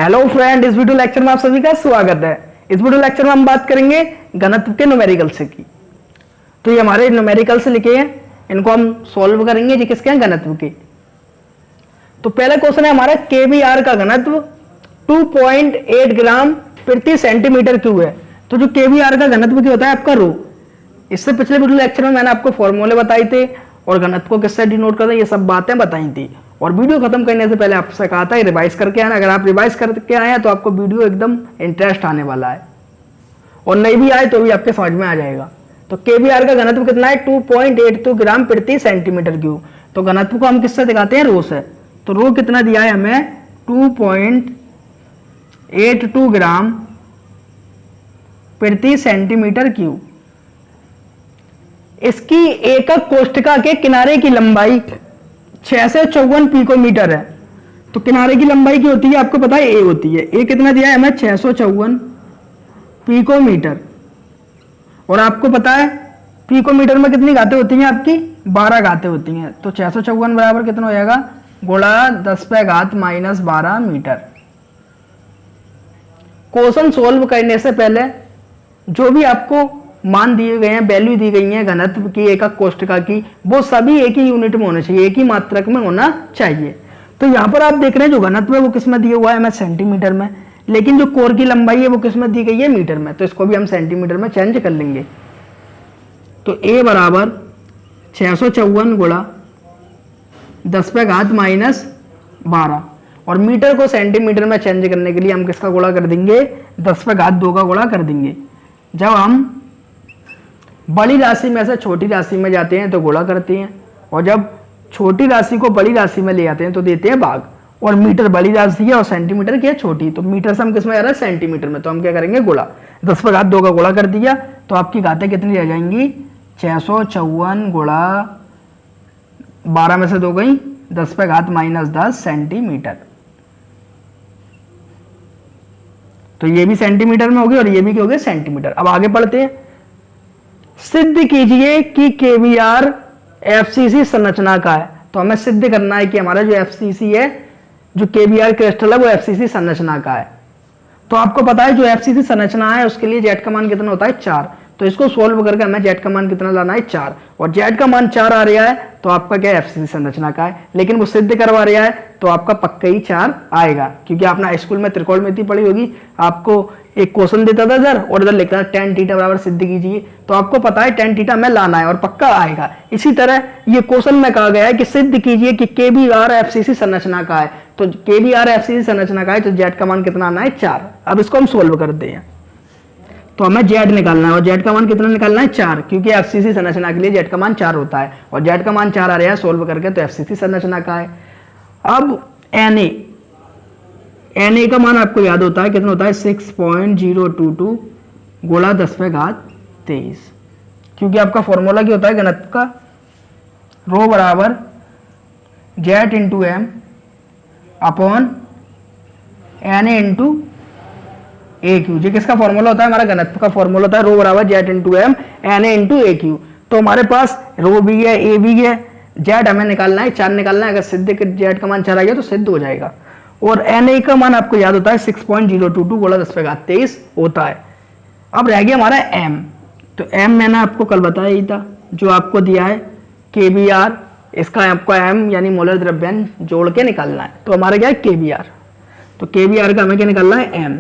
Hello friend, इस video lecture में आप सभी का स्वागत है। इस वीडियो लेक्चर में हम बात करेंगे घनत्व के न्यूमेरिकल से की। तो ये हमारे न्यूमेरिकल से लिखे हैं, इनको हम सॉल्व करेंगे। जी किसके हैं? घनत्व के। तो पहला क्वेश्चन है हमारा केवीआर का घनत्व 2.8 ग्राम प्रति सेंटीमीटर क्यूब है। तो जो केवीआर का घनत्व क्या होता है आपका रो। इससे पिछले वीडियो लेक्चर में मैंने आपको फॉर्मूले बताए थे और घनत्व को किससे डिनोट करते हैं ये सब बातें बताई थी। और वीडियो खत्म करने से पहले आपसे कहा था रिवाइज करके आना। अगर आप रिवाइज करके आए हैं तो आपको वीडियो एकदम इंटरेस्ट आने वाला है, और नहीं भी आए तो भी आपके समझ में आ जाएगा। तो केवीआर का घनत्व कितना है? 2.82 ग्राम प्रति सेंटीमीटर क्यूब। तो घनत्व को हम किससे दिखाते हैं? रो से। तो रो कितना दिया है हमें? 2.82 ग्राम प्रति सेंटीमीटर क्यूब। इसकी एकक कोष्ठका के किनारे की लंबाई 6 से 54 पिकोमीटर है। तो किनारे की लंबाई की होती है आपको पता है? ए होती है। ए कितना दिया है हमें? 654 पिकोमीटर। और आपको पता है पिकोमीटर में कितनी घातें होती हैं आपकी? 12 घातें होती हैं। तो 654 बराबर कितना हो जाएगा? गुणा 10⁻⁻12 मीटर। क्वेश्चन सोल्व करने से पहले जो भी आपको मान दिए गए हैं, वैल्यू दी गई है घनत्व की, एकक कोष्ठका की, वो सभी एक ही यूनिट में होने चाहिए, एक ही मात्रक में होना चाहिए। तो यहाँ पर आप देख रहे हैं जो घनत्व है वो किस में दिया हुआ है? हमें सेंटीमीटर में। लेकिन जो कोर की लंबाई है वो किस में दी गई है? मीटर में। तो इसको भी हम सेंटीमीटर में चेंज कर लेंगे। तो ए बराबर 654 गुणा 10⁻⁻12। और मीटर को सेंटीमीटर में चेंज करने के लिए हम किसका गुणा कर देंगे? 10⁻2 का गुणा कर देंगे। जब हम बड़ी राशि में से छोटी राशि में जाते हैं तो गुणा करते हैं, और जब छोटी राशि को बड़ी राशि में ले आते हैं तो देते हैं भाग। और मीटर बड़ी राशि है और सेंटीमीटर की है छोटी। तो मीटर से हम किस में जा रहा है? सेंटीमीटर में। तो हम क्या करेंगे? गुणा। 10⁻2 का गुणा कर दिया तो आपकी घातें कितनी रह जाएंगी? 654 गुणा 12 में से 2 गई, 10⁻⁻10 सेंटीमीटर। तो ये भी सेंटीमीटर में होगी और ये भी क्या हो गया? सेंटीमीटर। अब आगे पढ़ते हैं। सिद्ध कीजिए कि केवीआर एफसीसी संरचना का है। तो हमें सिद्ध करना है कि हमारा जो एफसीसी है, जो केवीआर क्रिस्टल है, वो एफसीसी संरचना का है। तो आपको पता है जो एफसीसी संरचना है उसके लिए जेड का मान कितना होता है? 4। तो इसको सोल्व करके हमें जेड का मान कितना लाना है? 4। और जेड का मान 4 आ रहा है तो आपका क्या? एफसीसी संरचना का है। लेकिन वो सिद्ध करवा रहा है तो आपका पक्का ही 4 आएगा, क्योंकि आपने स्कूल में त्रिकोणमिति पढ़ी होगी। आपको एक क्वेश्चन देता था इधर और इधर लिखता था tan थीटा बराबर सिद्ध कीजिए। तो आपको पता है tan थीटा हमें लाना है और पक्का आएगा। इसी तरह ये क्वेश्चन में कहा गया है कि सिद्ध कीजिए कि केवीआर एफसीसी संरचना का है। तो केवीआर एफसीसी संरचना का है तो जेड का मान कितना आना है? 4। अब इसको हम सोल्व करते हैं। तो हमें जेड निकालना है और जेड का मान कितना निकालना है? 4, क्योंकि एफसीसी संरचना के लिए जेड का मान 4 होता है। और जेड का मान 4 आ रहा है सोल्व करके, तो एफसीसी संरचना का है। अब Na का मान आपको याद होता है कितना होता है? 6.022 गुणा 10⁻23। क्योंकि आपका फॉर्मूला क्या होता है घनत्व का? रो बराबर Z into M upon Na into A cube. जी किसका फॉर्मूला होता है? हमारा घनत्व का फॉर्मूला होता है रो बराबर Z into M Na into A Q. तो हमारे पास रो भी है, ए भी है, जेड हमें निकालना है, 4 निकालना है। अगर सिद्ध जेड का मान 4 आ गया तो सिद्ध हो जाएगा। और Na का मान आपको याद होता है 6.022 गुणा 10⁻23 होता है। अब रह गया हमारा m। तो m मैंने आपको कल बताया ही था, जो आपको दिया है केवीआर, इसका आपको m यानी मोलर द्रव्यमान जोड़ के निकालना है। तो हमारा क्या है? केवीआर। तो केवीआर का हमें क्या निकालना है? m।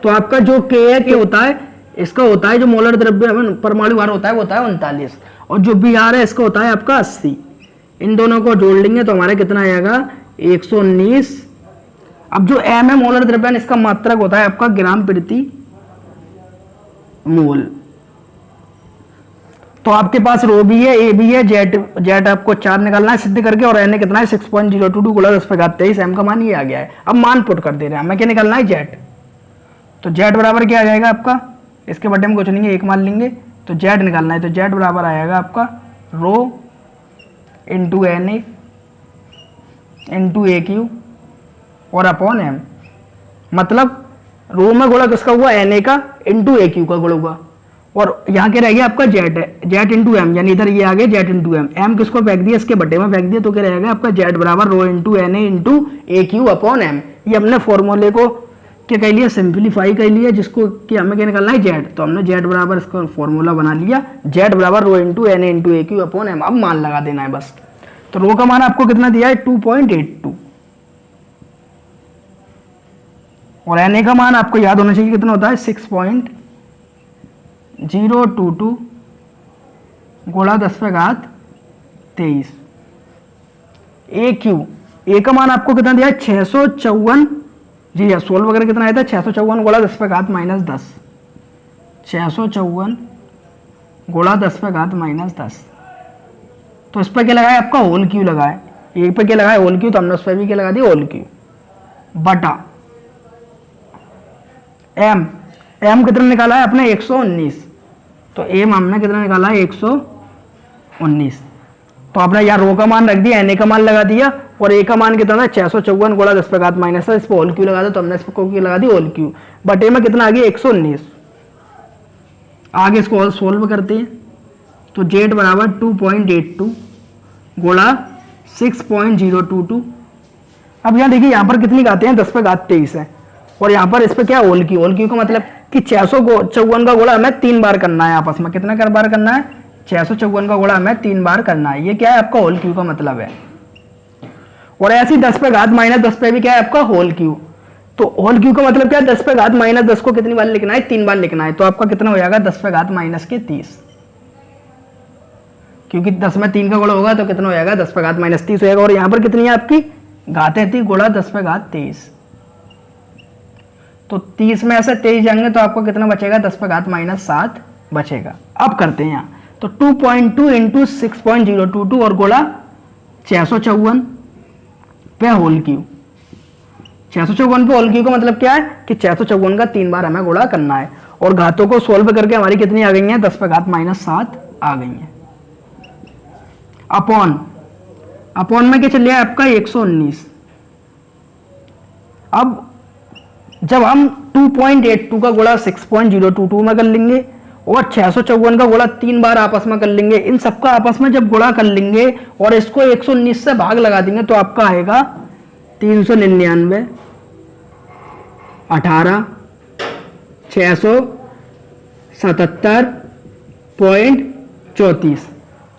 तो आपका जो k है क्या होता है? इसका होता है जो मोलर द्रव्यमान परमाणु भार होता है वो होता है 39, और जो Br है इसका होता है आपका 80। इन दोनों को जोड़ लेंगे तो हमारा कितना आएगा? 119। अब जो m है मोलर द्रव्यमान, इसका मात्रक होता है आपका ग्राम प्रति मोल। तो आपके पास रो भी है, ए भी है, जेड आपको 4 निकालना है सिद्ध करके, और Na कितना है? 6.022 गुणा 10⁻23। m का मान ये आ गया है। अब मान पुट कर दे रहे हैं, हमें क्या निकालना है? जेड। तो जेड बराबर क्या आ जाएगा आपका? इसके बटे हम कुछ नहीं, 1 मान लेंगे। तो जेड निकालना है तो जेड बराबर आएगा आपका rho into Na into A Q और अपॉन m। मतलब रो में गुणा किसका हुआ? Na का इंटू ए क्यू का गुणा हुआ। और यहाँ के रह गया आपका जेड है, जेड इंटू एम, यानी इधर ये आ गया जेड इंटू एम। एम किसको फेंक दिया? इसके बटे में फेंक दिया, तो क्या रहेगा आपका जेड बराबर rho into N A into A cube upon M. ये हमने फॉर्मूले को क्या कर लिया, सिंप्लीफाई कर लिया, जिसको कि हमें क्या निकालना है जेड। तो हमने जेड बराबर इसका फॉर्मूला बना लिया, जेड बराबर rho into N into A cube upon M. अब मान लगा देना है बस। तो रो का मान आपको कितना दिया है 2.82 और एन ए का मान आपको याद होना चाहिए कितना होता है 6.022 गुणा 10⁻23। ए क्यू, ए का मान आपको कितना दिया है 654, जी हाँ सोल्व वगैरह कितना आया था 654 गुणा 10⁻−10, 654 गुणा 10⁻−10। तो इस पर क्या लगा है आपका होल क्यू लगा है, ए पे क्या लगा है होल क्यू, तो हमने उस पर भी क्या लगा दिया होल क्यू बटा एम। एम कितना निकाला है अपने 119, तो एम हमने कितना निकाला है 119। तो आपने यार रो का मान रख दिया, एन ए का मान लगा दिया और ए का मान कितना था 654 गुणा 10⁻−10, इस पर होल क्यू लगा दिया, तो हमने इस पर क्यू लगा दी होल क्यू बट ए में कितना आ गया 119। आगे इसको सोल्व करते हैं तो जेड बराबर 2.82 गुणा 6.022। अब यहाँ देखिए यहाँ पर कितनी गाते हैं 10⁻23 है और यहाँ पर इस पर क्या होल क्यू, होल क्यू का मतलब कि 654 का गुणा हमें 3 बार करना है, आपस में कितना बार करना है 654 का गुणा हमें 3 बार करना है। ये क्या है आपका होल क्यू का मतलब है। और ऐसी 10⁻−10 पे भी क्या है आपका होल क्यू। तो होल क्यू का मतलब क्या है 10⁻−10 को कितनी बार लिखना है 3 बार लिखना है। तो आपका कितना हो जाएगा 10⁻−30, क्योंकि 10 में 3 का गुणा होगा तो कितना हो जाएगा 10⁻−30 हो जाएगा। और यहाँ पर कितनी है आपकी घातें थी गुणा 10⁻23, तो 30 में ऐसे 23 जाएंगे तो आपको कितना बचेगा 10⁻−7 बचेगा। अब करते हैं यहाँ तो 2.2 इंटू 6.022 और गुणा 654 पे होल क्यू। 654 पे होल क्यू का मतलब क्या है कि 654 का 3 बार हमें गुणा करना है और घातों को सोल्व करके हमारी कितनी आ गई है 10⁻−7 आ गई है। अपॉन में क्या चल रहा है आपका 119। अब जब हम 2.82 का गुणा 6.022 में कर लेंगे और 654 का गुणा 3 बार आपस में कर लेंगे, इन सबका आपस में जब गुणा कर लेंगे और इसको 119 से भाग लगा देंगे तो आपका आएगा 399 18 677.34।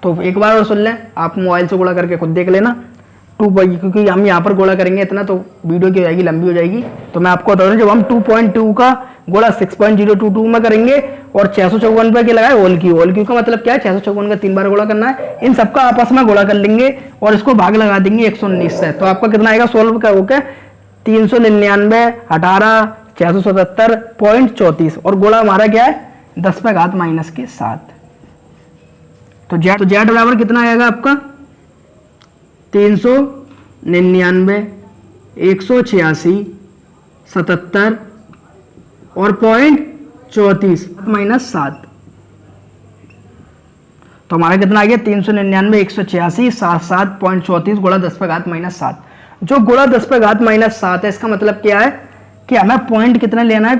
तो एक बार और सुन लें, आप मोबाइल से गुणा करके खुद देख लेना। क्योंकि हम यहाँ पर गुणा करेंगे इतना तो वीडियो की हो जाएगी लंबी हो जाएगी, तो मैं आपको बता दूं जब हम 2.2 का गुणा 6.022 में करेंगे और 654 पे क्या लगाए होल क्यू। होल क्यू का मतलब क्या है 654 का 3 बार गुणा करना है, इन सबका आपस में गुणा कर लेंगे और इसको भाग लगा देंगे 119 से। तो आपका कितना आएगा सोल्व होकर 399 18 677.34 और गुणा हमारा क्या है 10⁻−7। तो जेड बराबर कितना आएगा आपका 399 186 77 और 0.34-7। तो हमारा कितना आ गया 399 186 7.34 गुणा 10⁻−7। जो गुणा 10⁻−7 है इसका मतलब क्या है कि हमें पॉइंट कितना लेना है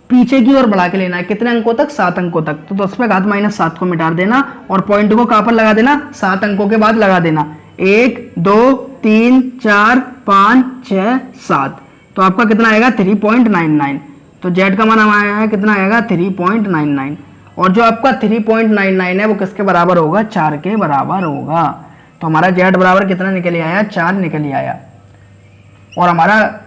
पीछे की ओर बढ़ा के लेना है, कितने अंकों तक 7 अंकों तक। तो 10⁻−7 को मिटा देना और पॉइंट को कहां पर लगा देना 7 अंकों के बाद लगा देना 1 2 3 4 5 6 7। तो आपका कितना आएगा 3.99। तो जेड का मान हमारा है कितना आएगा 3.99 और जो आपका 3.99 है वो किसके बराबर होगा 4 के बराबर होगा। तो हमारा जेड बराबर कितना निकल आया 4 निकल आया। और हमारा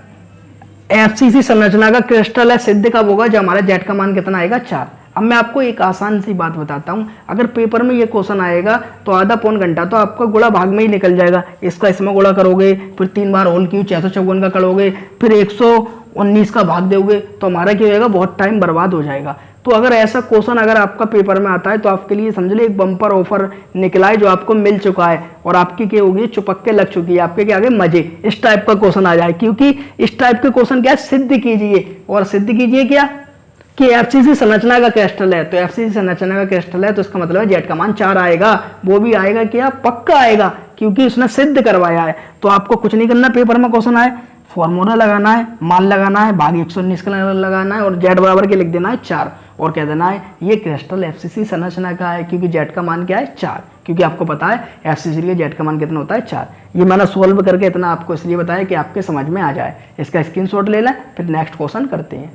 एफसीसी संरचना का क्रिस्टल है सिद्ध कब होगा जब हमारा जेड का मान कितना आएगा 4। अब मैं आपको एक आसान सी बात बताता हूं, अगर पेपर में ये क्वेश्चन आएगा तो आधा पौन घंटा तो आपका गुणा भाग में ही निकल जाएगा। इसका इसमें गुणा करोगे, फिर 3 बार होल क्यू 654 का करोगे, फिर 119 का भाग दोगे, तो हमारा क्या होगा बहुत टाइम बर्बाद हो जाएगा। तो अगर ऐसा क्वेश्चन अगर आपका पेपर में आता है तो आपके लिए समझ लीजिए एक बम्पर ऑफर निकला है जो आपको मिल चुका है और आपकी क्या होगी चुपक्के लग चुकी है, आपके क्या आगे मजे। इस टाइप का क्वेश्चन आ जाए, क्योंकि इस टाइप के क्वेश्चन क्या सिद्ध कीजिए और सिद्ध कीजिए क्या कि एफसीसी संरचना का क्रिस्टल है। तो एफसीसी संरचना का क्रिस्टल है तो इसका मतलब है जेड का मान 4 आएगा। वो भी आएगा क्या पक्का आएगा क्योंकि उसने सिद्ध करवाया है। तो आपको कुछ नहीं करना, पेपर में क्वेश्चन आए फॉर्मूला लगाना है, मान लगाना है, भाग 119 का लगाना है और जेड बराबर के लिख देना है 4 और कह देना है ये क्रिस्टल एफसीसी संरचना का है, क्योंकि जेड का मान क्या है 4, क्योंकि आपको पता है एफसीसी के लिए जेड का मान कितना होता है 4। ये मैंने सोल्व करके इतना आपको इसलिए बताया कि आपके समझ में आ जाए। इसका स्क्रीनशॉट ले लें, फिर नेक्स्ट क्वेश्चन करते हैं।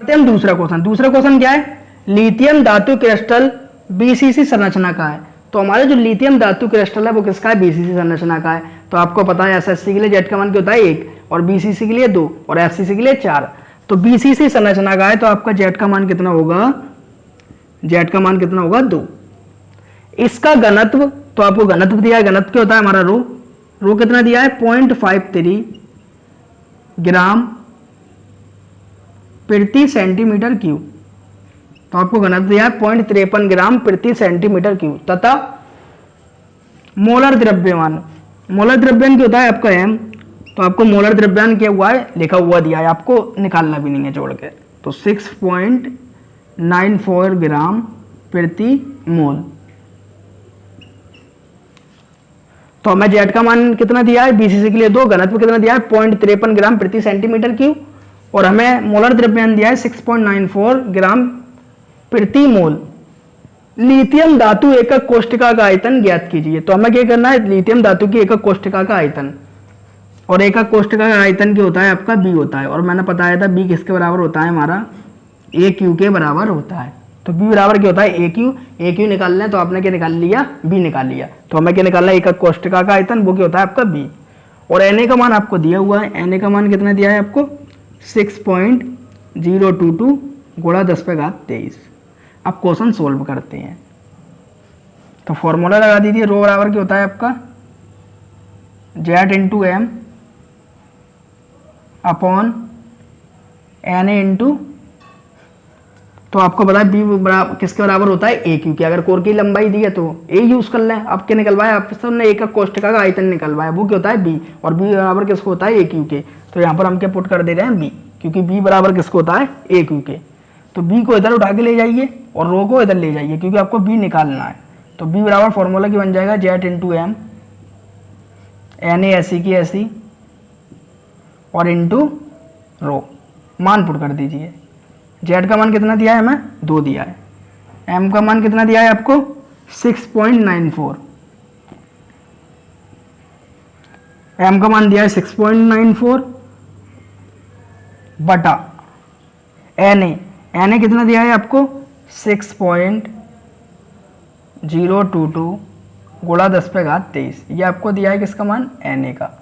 हम दूसरा क्वेश्चन क्या है, लिथियम धातु क्रिस्टल बीसीसी संरचना का है। तो हमारे जो लिथियम धातु क्रिस्टल है वो किसका है, बीसीसी संरचना का है। तो आपको पता है एसएससी के लिए जेड का मान क्या होता है 1, और बीसीसी के लिए 2, और एफसीसी के लिए 4। तो बीसीसी संरचना का है तो आपका जेड का मान कितना होगा, जेड का मान कितना होगा 2। इसका घनत्व, तो आपको घनत्व दिया है, घनत्व क्या होता है हमारा रो कितना दिया है 0.53 ग्राम प्रति सेंटीमीटर क्यूब। तो आपको घनत्व दिया है 0.53 ग्राम प्रति सेंटीमीटर क्यूब, तथा मोलर द्रव्यमान क्या होता है आपका m। तो आपको मोलर द्रव्यमान क्या हुआ है, लिखा हुआ दिया है, आपको निकालना भी नहीं है जोड़ के। तो 6.94 ग्राम प्रति मोल। तो हमें जेड का मान कितना दिया है, बीसीसी के लिए 2, घनत्व कितना दिया है 0.53 ग्राम प्रति सेंटीमीटर क्यूब, और हमें मोलर द्रव्यमान दिया है 6.94 ग्राम प्रति मोल। लिथियम धातु एकक कोष्ठिका का आयतन ज्ञात कीजिए। तो हमें क्या करना है, लिथियम धातु की एकक कोष्ठिका का आयतन, और एकक कोष्ठिका का आयतन क्या होता है आपका बी होता है। और मैंने बताया था बी किसके बराबर होता है, हमारा ए क्यू के बराबर होता है। तो बी बराबर क्या होता है ए क्यू निकालना है, तो आपने क्या निकाल लिया, बी निकाल लिया। तो हमें क्या निकालना है, एकक कोष्ठिका का आयतन, वो क्या होता है आपका बी। और एन ए का मान आपको दिया हुआ है, एन ए का मान कितना दिया है आपको 6.022 गुणा 10⁻23। अब क्वेश्चन सोल्व करते हैं। तो फॉर्मूला लगा दीजिए, रो बराबर क्या होता है आपका Z into M upon N A into, तो आपको पता है बी बराबर किसके बराबर होता है ए क्यू के। अगर कोर की लंबाई दी है तो ए यूज कर लें। अब क्या निकलवाया आपने, एकक कोष्ठिका का आयतन निकलवाया, वो क्या होता है बी, और बी बराबर किसको होता है ए क्यू के। तो यहाँ पर हम क्या पुट कर दे रहे हैं बी, क्योंकि बी बराबर किसको होता है ए क्यू के। तो बी को इधर उठा के ले जाइए और रो को इधर ले जाइए, क्योंकि आपको बी निकालना है। तो बी बराबर फॉर्मूला की बन जाएगा Z into M, N A ऐसी की ऐसी, और इंटू रो, मान पुट कर दीजिए। जेड का मान कितना दिया है हमें 2 दिया है, एम का मान कितना दिया है आपको 6.94, एम का मान दिया है 6.94 बटा एन ए कितना दिया है आपको 6.022 गुणा 10⁻23। ये आपको दिया है किसका मान एन ए का।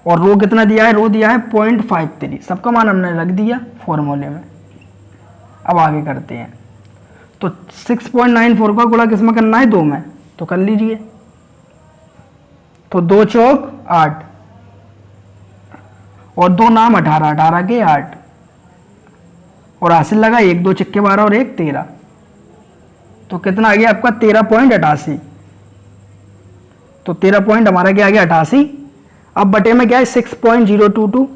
और रो कितना दिया है, रो दिया है 0.53। सबका मान हमने रख दिया फॉर्मूले में। अब आगे करते हैं। तो 6.94 का गुणा किस में करना है 2 में, तो कर लीजिए। तो 2 चौक 8 और 2 नाम 18, 18 के 8, और हासिल लगा 1 2 चिक्के 12 और 1 13। तो कितना आ गया आपका 13.88। तो 13 पॉइंट हमारा क्या आ गया 88। अब बटे में क्या है 6.022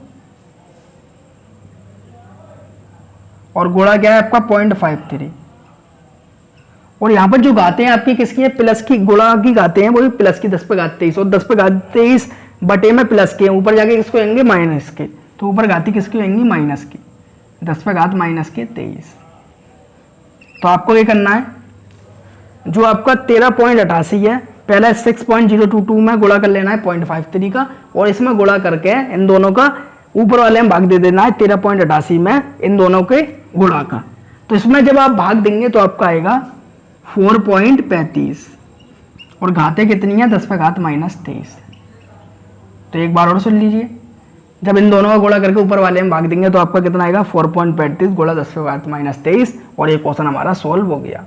और गुणा क्या है आपका 0.53। और यहां पर जो गाते हैं आपकी किसकी है, प्लस की, गुणा की गाते हैं, वो भी प्लस की 10⁻23, और 10⁻23 बटे में प्लस के, ऊपर जाके किसको आएंगे माइनस के। तो ऊपर गाती किसकी आएंगी माइनस की, 10⁻23। तो आपको ये करना है, जो आपका 13.88 है, पहले 6.022 में गुणा कर लेना है 0.53 का, और इसमें गुणा करके इन दोनों का ऊपर वाले में भाग दे देना है 13.88 में इन दोनों के गुणा का। तो इसमें जब आप भाग देंगे तो आपका आएगा 4.35, और घाते कितनी है 10⁻23। तो एक बार और सुन लीजिए, जब इन दोनों का गुणा करके ऊपर वाले में भाग देंगे तो आपका कितना आएगा 4.35 गुणा 10⁻23, और ये क्वेश्चन हमारा सॉल्व हो गया।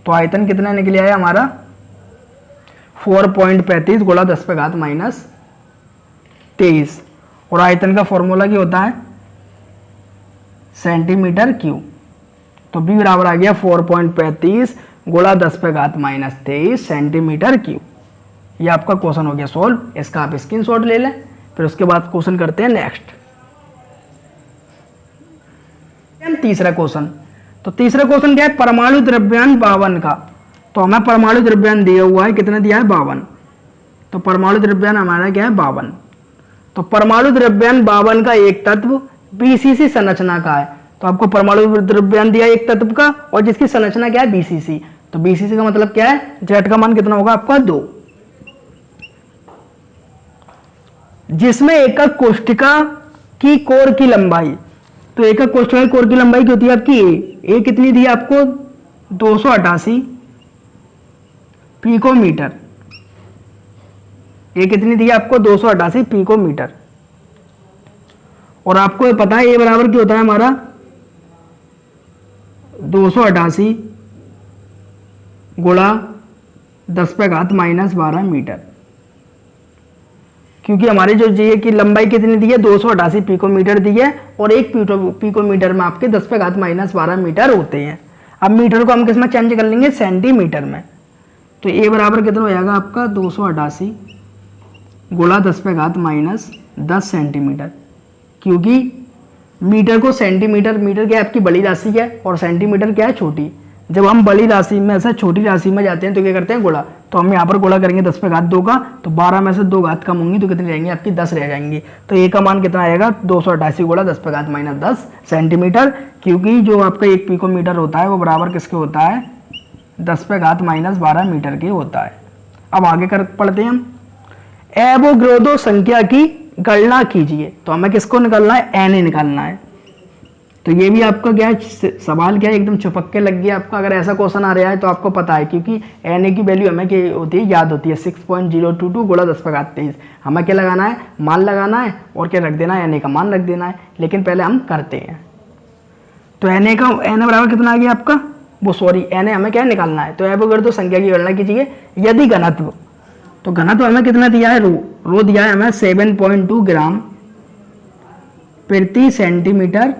तो आयतन कितना निकल आया हमारा 4.35 गुणा 10⁻23, और आयतन का फॉर्मूला क्या होता है सेंटीमीटर क्यूब। तो बी बराबर आ गया 4.35 गुणा 10⁻23 सेंटीमीटर क्यूब। ये आपका क्वेश्चन हो गया सॉल्व। इसका आप स्क्रीनशॉट ले लें, फिर उसके बाद क्वेश्चन करते हैं नेक्स्ट। तीसरा क्वेश्चन। तो तीसरा क्वेश्चन क्या है, परमाणु द्रव्यमान 52 का। तो हमें परमाणु द्रव्यमान दिया हुआ है, कितना दिया है 52। तो परमाणु द्रव्यमान हमारा क्या है 52। तो परमाणु द्रव्यमान 52 का एक तत्व बीसीसी संरचना का है, तो आपको परमाणु द्रव्यमान दिया एक तत्व का और जिसकी संरचना क्या है बीसीसी, तो बीसीसी का मतलब क्या है, जेड का मान कितना होगा आपका 2, जिसमें एकक कोष्ठिका की कोर की लंबाई, तो एकक कोष्ठिका की कोर की लंबाई क्या होती है आपकी ए कितनी दी है आपको 288 पिकोमीटर, ये कितनी दी है आपको 288 पिकोमीटर, और आपको ये पता है ए बराबर क्या होता है हमारा 288 गुणा 10⁻⁻12 मीटर, क्योंकि हमारी जो जी की लंबाई कितनी दी है 288 पिकोमीटर दी है और एक पिकोमीटर में आपके 10⁻12 मीटर होते हैं। अब मीटर को हम किस में चेंज कर लेंगे सेंटीमीटर में, तो ए बराबर कितना हो जाएगा आपका 288 गुणा 10⁻10 सेंटीमीटर, क्योंकि मीटर को सेंटीमीटर, मीटर क्या है आपकी बड़ी राशि है और सेंटीमीटर क्या है छोटी, जब हम बड़ी राशि में से छोटी राशि में जाते हैं तो क्या करते हैं गुणा, तो हम यहाँ पर गुणा करेंगे 10⁻2 का, तो 12 में से 2 घात कम होंगी तो कितनी रहेंगी आपकी 10 रह जाएंगी, तो ए का मान कितना आएगा 288 गुणा 10⁻10 सेंटीमीटर, क्योंकि जो आपका एक पिकोमीटर होता है वो बराबर किसके होता है 10⁻12 मीटर के होता है। अब आगे कर पढ़ते हैं हम, एवोगैड्रो संख्या की गणना कीजिए, तो हमें किसको निकालना है एन निकालना है, तो ये भी आपका क्या है सवाल क्या है एकदम चुपक के लग गया आपका, अगर ऐसा क्वेश्चन आ रहा है तो आपको पता है, क्योंकि एन की वैल्यू हमें क्या होती है याद होती है 6.022 गुणा 10⁻23, हमें क्या लगाना है मान लगाना है और क्या रख देना है एन का मान रख देना है, लेकिन पहले हम करते हैं। तो एन का एन बराबर कितना आ गया आपका वो सॉरी एन हमें क्या निकालना है, तो एवोगैड्रो संख्या की गणना कीजिए यदि घनत्व, तो घनत्व हमें कितना दिया है रो दिया है हमें 7.2 ग्राम प्रति सेंटीमीटर,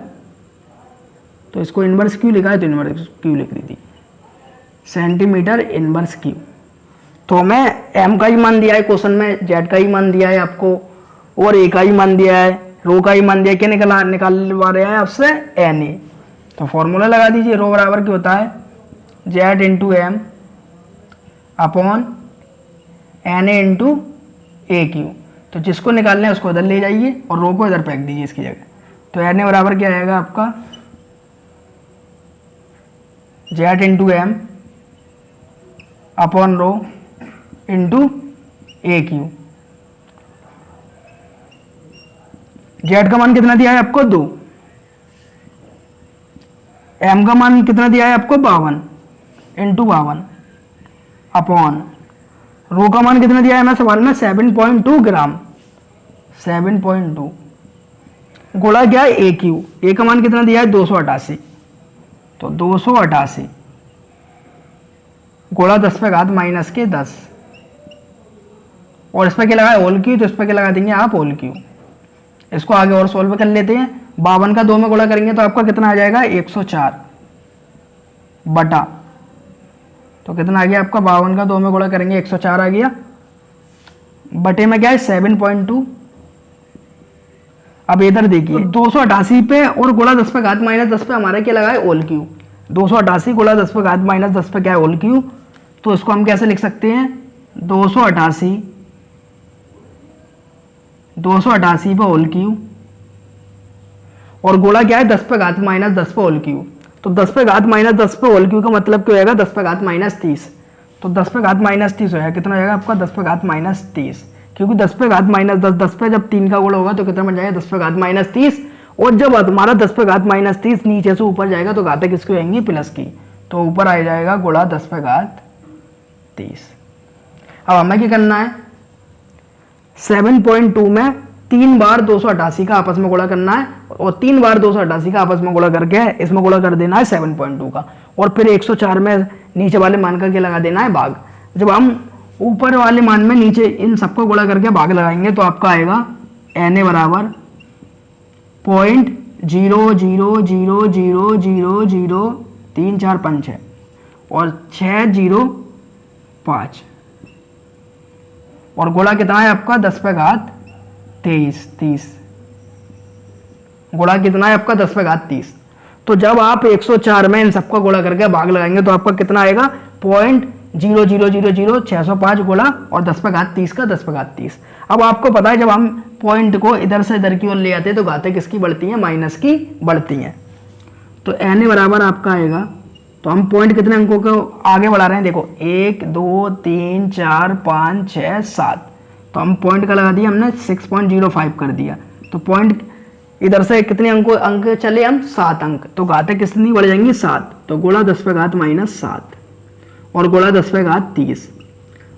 तो इसको इनवर्स क्यू लिखा है तो इनवर्स क्यू लिख दी थी सेंटीमीटर इनवर्स क्यू, तो हमें एम का ही मान दिया है क्वेश्चन में, जेड का ही मान दिया है आपको और ए का ही मान दिया है, रो का ही मान दिया है, क्या निकालवा रहा है आपसे एन ए, तो फॉर्मूला लगा दीजिए रो बराबर क्या होता है Z into M upon N A into A Q, तो जिसको निकालना है उसको इधर ले जाइए और रो को इधर फेंक दीजिए इसकी जगह, तो एन ए बराबर क्या आएगा आपका Z into M upon rho into A cube, Z का मान कितना दिया है आपको 2, एम का मान कितना दिया है आपको 52 इंटू 52 अपॉन रो का मान कितना दिया है हमें सवाल में 7.2 ग्राम 7.2 गुणा क्या है ए क्यू, ए का मान कितना दिया है 288, तो 288 गुणा 10⁻−10 और इसमें क्या लगा है होल क्यू, तो इसमें क्या लगा देंगे आप होल क्यू, इसको आगे और सोल्व कर लेते हैं, 52 का 2 में गुणा करेंगे तो आपका कितना आ जाएगा 104 बटा, तो कितना आ गया आपका 52 का 2 में गुणा करेंगे 104 आ गया, बटे में क्या है 7.2, अब इधर देखिए 288 पे और गुणा 10⁻−10 पे हमारा क्या लगा है होल क्यू, 288 गुणा 10⁻−10 पे क्या है होल क्यू, तो इसको हम कैसे लिख सकते हैं 288 पे होल क्यू और गुणा क्या है 10⁻−10 पे होल क्यू, तो 10⁻−10 पे होल क्यू का मतलब क्या होगा 10⁻−30, तो 10⁻−30 होगा कितना हो जाएगा आपका 10⁻−30, क्योंकि 10⁻−10 पे जब 3 का गुणा होगा तो कितना बन जाएगा 10⁻−30, और जब हमारा 10⁻−30 नीचे से ऊपर जाएगा तो घातें किसकी होंगी प्लस की, तो ऊपर आ जाएगा गुणा 10⁻30। अब हमें क्या करना है 7.2 में 3 बार 288 का आपस में गुणा करना है और 3 बार 288 का आपस में गुणा करके इसमें गुणा कर देना है 7.2 का, और फिर 104 में नीचे वाले मान का क्या लगा देना है भाग, जब हम ऊपर वाले मान में नीचे इन सबको गुणा करके भाग लगाएंगे तो आपका आएगा एन ए बराबर 0.000000345 और 605 और गुणा कितना है आपका 10⁻23 गुणा कितना है आपका 10⁻30, तो जब आप 104 में इन सबका गुणा करके भाग लगाएंगे तो आपका कितना आएगा 0.00000 0,0,0,0 605 गुणा और 10 पे घात 30 का 10 पे घात 30। अब आपको पता है जब हम पॉइंट को इधर से इधर की ओर ले आते हैं तो घातें किसकी बढ़ती हैं, माइनस की बढ़ती हैं। तो n बराबर आपका आएगा, तो हम पॉइंट कितने अंकों को आगे बढ़ा रहे हैं, देखो 1 2 3 4 5 6 7, तो हम पॉइंट का लगा दिया हमने 6.05 कर दिया। तो पॉइंट इधर से कितने अंक चले हम 7 अंक, तो घातें कितनी बढ़ जाएंगी 7, तो गुणा 10 पे घात -7 और गुणा 10 पे घात 30,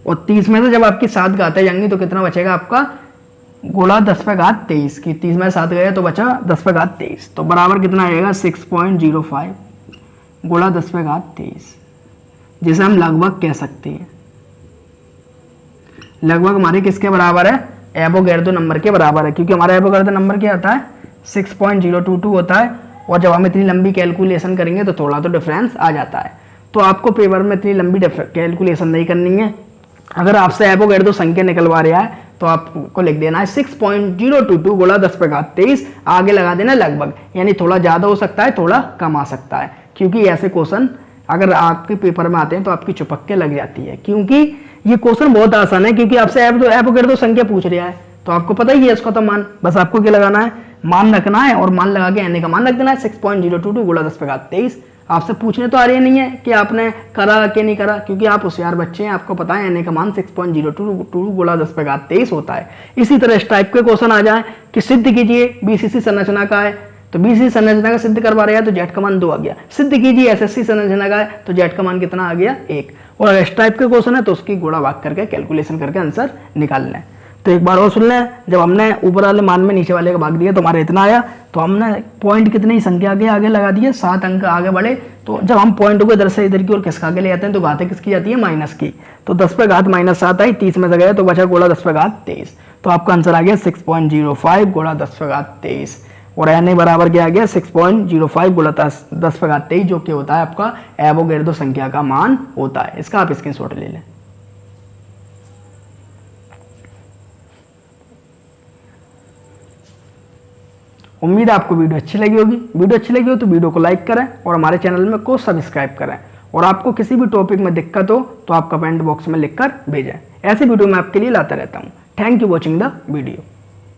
और 30 में से जब आपकी 7 घातें जाएंगी तो कितना बचेगा आपका, गुणा 10 पे घात 23 की 30 में 7 गया तो बचा 10 पे घात 23, तो बराबर कितना आएगा 6.05 गुणा 10 पे घात 23, जिसे हम लगभग कह सकते हैं। लगभग हमारे किसके बराबर है, एवोगैड्रो नंबर के बराबर है, क्योंकि हमारा एवोगैड्रो नंबर क्या होता है 6.022 होता है, और जब हम इतनी लंबी कैलकुलेशन करेंगे तो थोड़ा तो डिफरेंस आ जाता है। तो आपको पेपर में इतनी लंबी कैलकुलेशन नहीं करनी है। अगर आपसे एवोगैड्रो संख्या निकलवा रहा है तो आपको लिख देना है 6.022 गुणा 10 पे घात 23, आगे लगा देना लगभग, यानी थोड़ा ज़्यादा हो सकता है थोड़ा कम आ सकता है, क्योंकि ऐसे क्वेश्चन अगर आपके पेपर में आते हैं तो आपकी चुपक्के लग जाती है, क्योंकि ये क्वेश्चन बहुत आसान है, क्योंकि आपसे एवोगैड्रो संख्या पूछ रहा है तो आपको पता ही है इसका तो मान, बस आपको क्या लगाना है, मान रखना है और मान लगा के एन का मान रख देना है 6.022 गुणा 10 पे घात 23। आपसे पूछने तो आ रही नहीं है कि आपने करा कि नहीं करा, क्योंकि आप होशियार बच्चे हैं, आपको पता है एन का मान 6.022 गुणा 10 पे घात 23 होता है। इसी तरह इस टाइप के क्वेश्चन आ जाए कि सिद्ध कीजिए बीसीसी संरचना का है, तो बीसीसी संरचना का सिद्ध करवा रहा है तो जेड का मान 2 आ गया। सिद्ध कीजिए एसएससी संरचना का है तो जेड का मान कितना आ गया 1। और अगर इस टाइप के क्वेश्चन है तो उसकी गुणा भाग करके कैलकुलेशन करके आंसर निकाल लें। तो एक बार और सुन लें, जब हमने ऊपर वाले मान में नीचे वाले का भाग दिया तो हमारा इतना आया, तो हमने पॉइंट कितनी संख्या के आगे लगा दिए, 7 अंक आगे बढ़े। तो जब हम पॉइंट को इधर से इधर की और किसका आगे ले आते हैं तो घातें किसकी जाती है, माइनस की। तो 10 पे घात -7 आई, 30 में से गया तो बचा गुणा 10 पे घात 23, तो आपका आंसर आ गया 6.05 गुणा 10 पे घात 23, और एन बराबर क्या आ गया 6.05 गुणा 10 पे घात 23, जो कि होता है आपका एवोगैड्रो संख्या का मान होता है। इसका आप स्क्रीनशॉट ले लें। उम्मीद है आपको वीडियो अच्छी लगी होगी। वीडियो अच्छी लगी हो तो वीडियो को लाइक करें और हमारे चैनल में को सब्सक्राइब करें, और आपको किसी भी टॉपिक में दिक्कत हो तो आप कमेंट बॉक्स में लिखकर भेजें। ऐसे वीडियो मैं आपके लिए लाता रहता हूँ। Thank you watching the video.